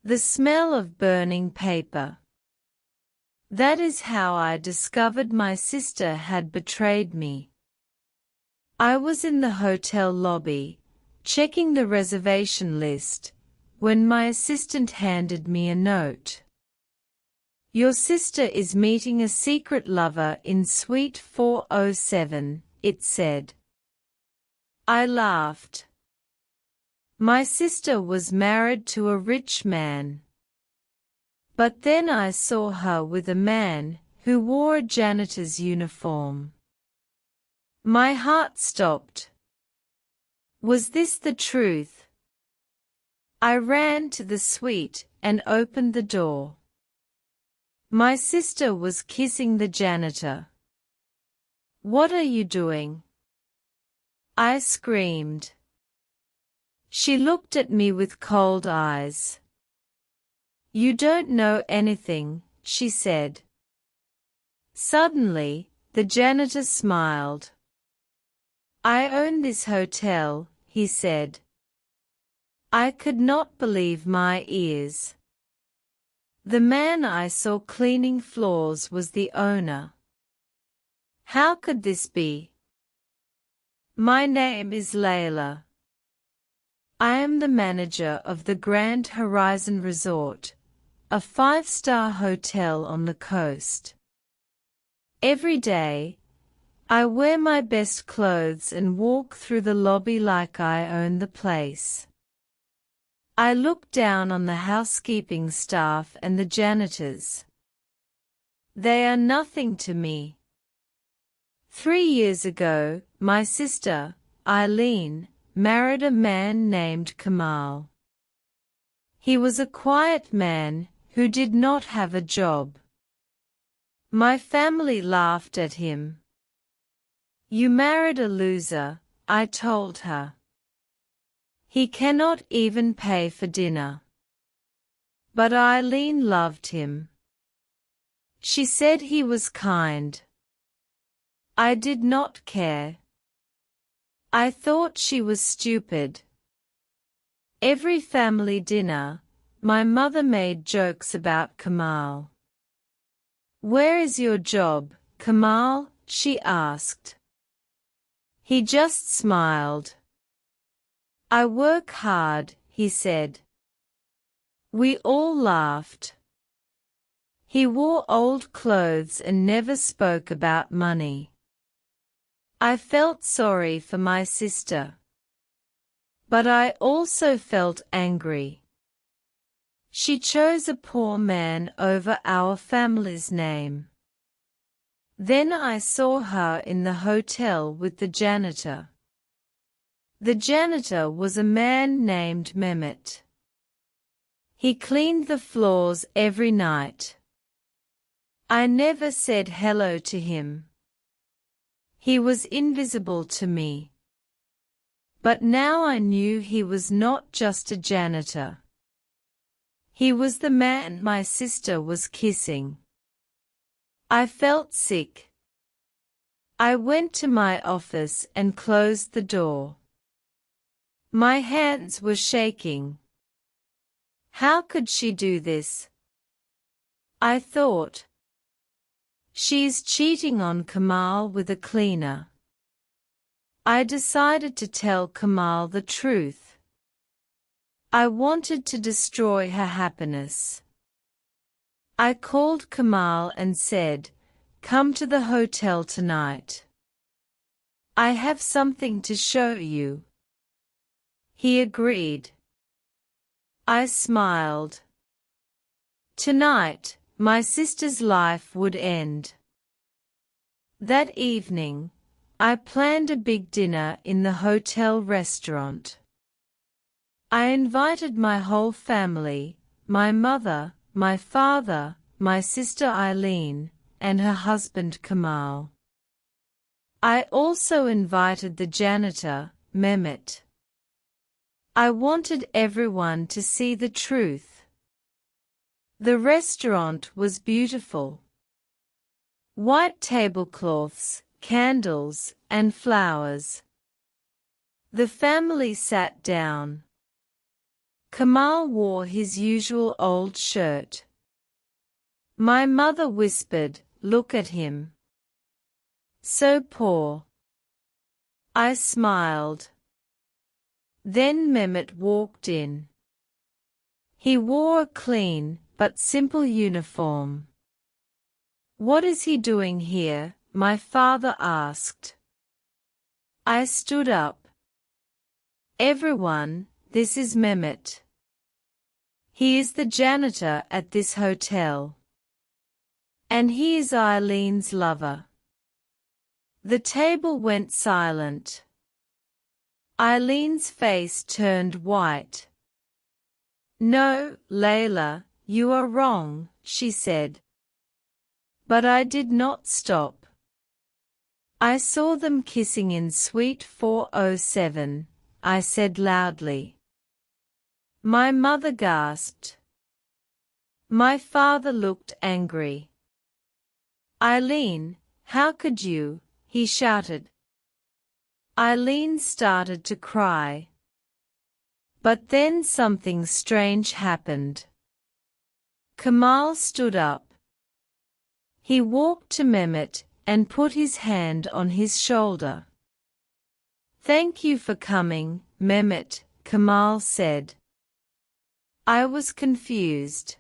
The smell of burning paper. That is how I discovered my sister had betrayed me. I was in the hotel lobby, checking the reservation list, when my assistant handed me a note. "Your sister is meeting a secret lover in Suite 407, it said. I laughed. My sister was married to a rich man. But then I saw her with a man who wore a janitor's uniform. My heart stopped. Was this the truth? I ran to the suite and opened the door. My sister was kissing the janitor. "What are you doing?" I screamed. She looked at me with cold eyes. "You don't know anything," she said. Suddenly, the janitor smiled. "I own this hotel," he said. I could not believe my ears. The man I saw cleaning floors was the owner. How could this be? "My name is Layla. I am the manager of the Grand Horizon Resort, a 5-star hotel on the coast. Every day, I wear my best clothes and walk through the lobby like I own the place. I look down on the housekeeping staff and the janitors. They are nothing to me. 3 years ago, my sister, Eileen, married a man named Kamal. He was a quiet man who did not have a job. My family laughed at him. "You married a loser," I told her. "He cannot even pay for dinner." But Eileen loved him. She said he was kind. I did not care. I thought she was stupid. Every family dinner, my mother made jokes about Kamal. "Where is your job, Kamal?" she asked. He just smiled. "I work hard," he said. We all laughed. He wore old clothes and never spoke about money. I felt sorry for my sister. But I also felt angry. She chose a poor man over our family's name. Then I saw her in the hotel with the janitor. The janitor was a man named Mehmet. He cleaned the floors every night. I never said hello to him. He was invisible to me. But now I knew he was not just a janitor. He was the man my sister was kissing. I felt sick. I went to my office and closed the door. My hands were shaking. How could she do this? I thought. She's cheating on Kamal with a cleaner. I decided to tell Kamal the truth. I wanted to destroy her happiness. I called Kamal and said, "Come to the hotel tonight. I have something to show you." He agreed. I smiled. Tonight, my sister's life would end. That evening, I planned a big dinner in the hotel restaurant. I invited my whole family, my mother, my father, my sister Eileen, and her husband Kamal. I also invited the janitor, Mehmet. I wanted everyone to see the truth. The restaurant was beautiful. White tablecloths, candles, and flowers. The family sat down. Kamal wore his usual old shirt. My mother whispered, "Look at him. So poor." I smiled. Then Mehmet walked in. He wore a clean, but simple uniform. "What is he doing here?" my father asked. I stood up. "Everyone, this is Mehmet. He is the janitor at this hotel. And he is Eileen's lover." The table went silent. Eileen's face turned white. "No, Layla, you are wrong," she said. But I did not stop. "I saw them kissing in Suite 407, I said loudly. My mother gasped. My father looked angry. "Eileen, how could you?" he shouted. Eileen started to cry. But then something strange happened. Kamal stood up. He walked to Mehmet and put his hand on his shoulder. "Thank you for coming, Mehmet," Kamal said. I was confused.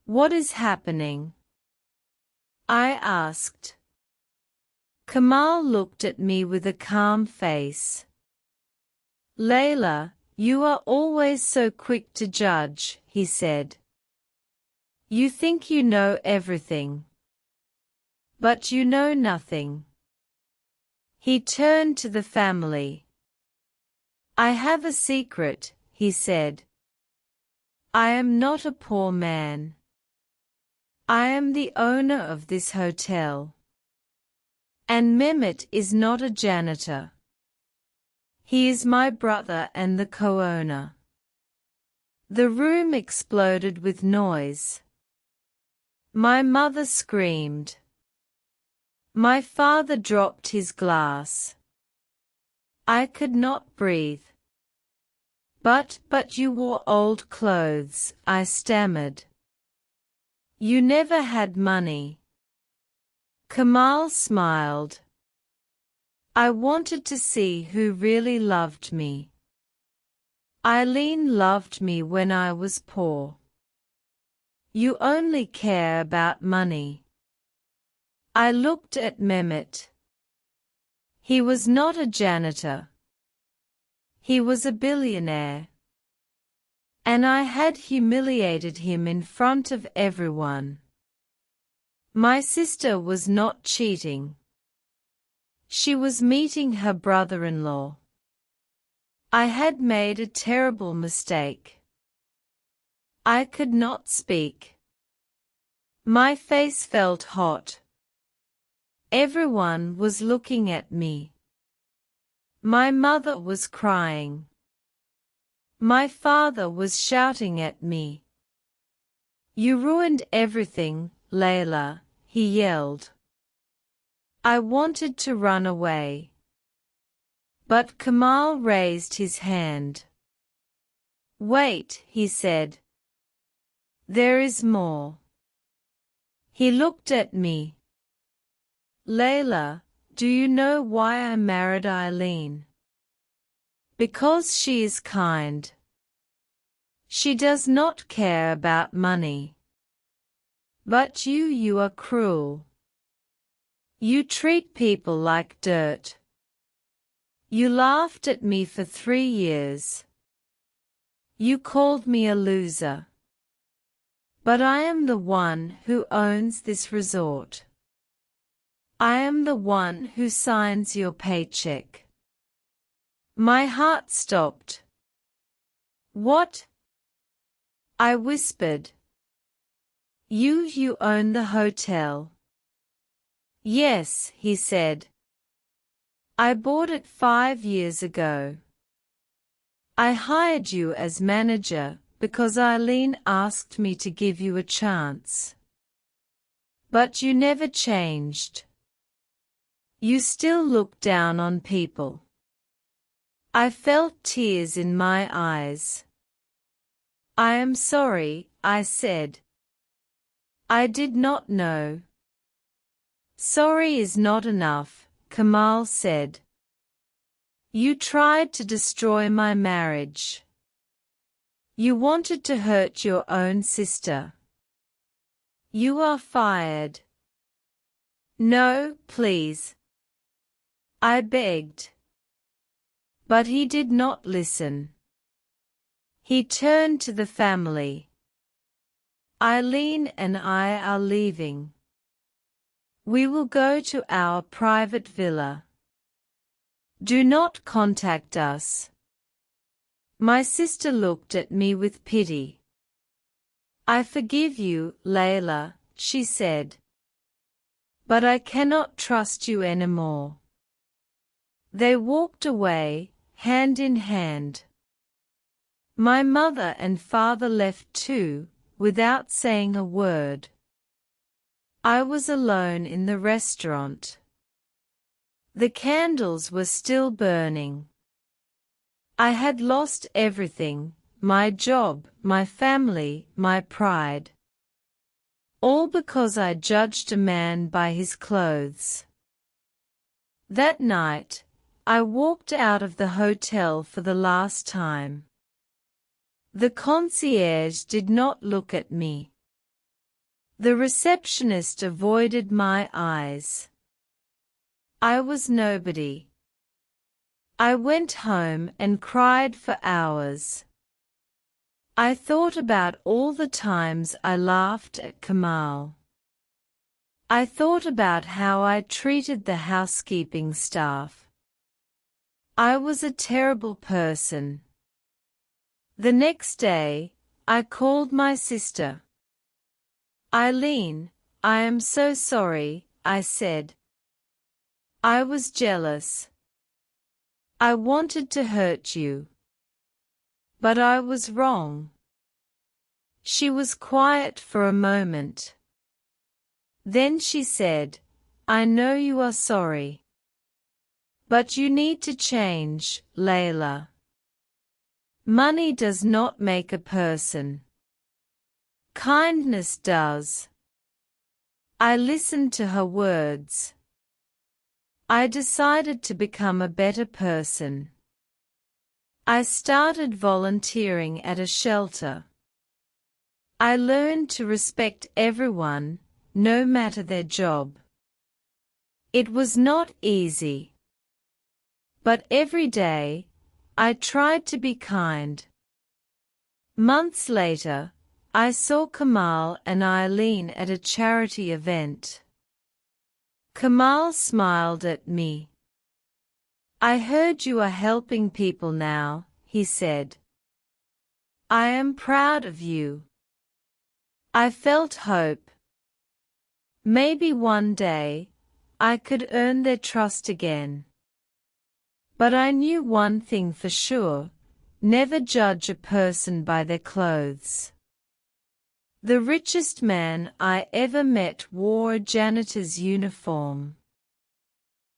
"What is happening?" I asked. Kamal looked at me with a calm face. "Layla, you are always so quick to judge," he said. "You think you know everything. But you know nothing." He turned to the family. "I have a secret," he said. "I am not a poor man. I am the owner of this hotel. And Mehmet is not a janitor. He is my brother and the co-owner." The room exploded with noise. My mother screamed. My father dropped his glass. I could not breathe. But you wore old clothes," I stammered. "You never had money." Kamal smiled. "I wanted to see who really loved me. Eileen loved me when I was poor. You only care about money." I looked at Mehmet. He was not a janitor. He was a billionaire. And I had humiliated him in front of everyone. My sister was not cheating. She was meeting her brother-in-law. I had made a terrible mistake. I could not speak. My face felt hot. Everyone was looking at me. My mother was crying. My father was shouting at me. "You ruined everything, Layla," he yelled. I wanted to run away. But Kamal raised his hand. "Wait," he said. "There is more." He looked at me. "Layla, do you know why I married Eileen? Because she is kind. She does not care about money. But you are cruel. You treat people like dirt. You laughed at me for 3 years. You called me a loser. But I am the one who owns this resort. I am the one who signs your paycheck." My heart stopped. "What?" I whispered. You own the hotel." "Yes," he said. "I bought it 5 years ago. I hired you as manager because Eileen asked me to give you a chance. But you never changed. You still look down on people." I felt tears in my eyes. I am sorry, I said. I did not know. Sorry is not enough, Kamal said. You tried to destroy my marriage. You wanted to hurt your own sister. You are fired. No, please. I begged. But he did not listen. He turned to the family. Eileen and I are leaving. We will go to our private villa. Do not contact us. My sister looked at me with pity. I forgive you, Layla, she said. But I cannot trust you anymore. They walked away, hand in hand. My mother and father left too, without saying a word. I was alone in the restaurant. The candles were still burning. I had lost everything, my job, my family, my pride. All because I judged a man by his clothes. That night, I walked out of the hotel for the last time. The concierge did not look at me. The receptionist avoided my eyes. I was nobody. I went home and cried for hours. I thought about all the times I laughed at Kamal. I thought about how I treated the housekeeping staff. I was a terrible person. The next day, I called my sister. Eileen, I am so sorry, I said. I was jealous. I wanted to hurt you. But I was wrong. She was quiet for a moment. Then she said, I know you are sorry. But you need to change, Layla. Money does not make a person. Kindness does. I listened to her words. I decided to become a better person. I started volunteering at a shelter. I learned to respect everyone, no matter their job. It was not easy. But every day, I tried to be kind. Months later, I saw Kamal and Eileen at a charity event. Kamal smiled at me. I heard you are helping people now, he said. I am proud of you. I felt hope. Maybe one day, I could earn their trust again. But I knew one thing for sure, never judge a person by their clothes. The richest man I ever met wore a janitor's uniform.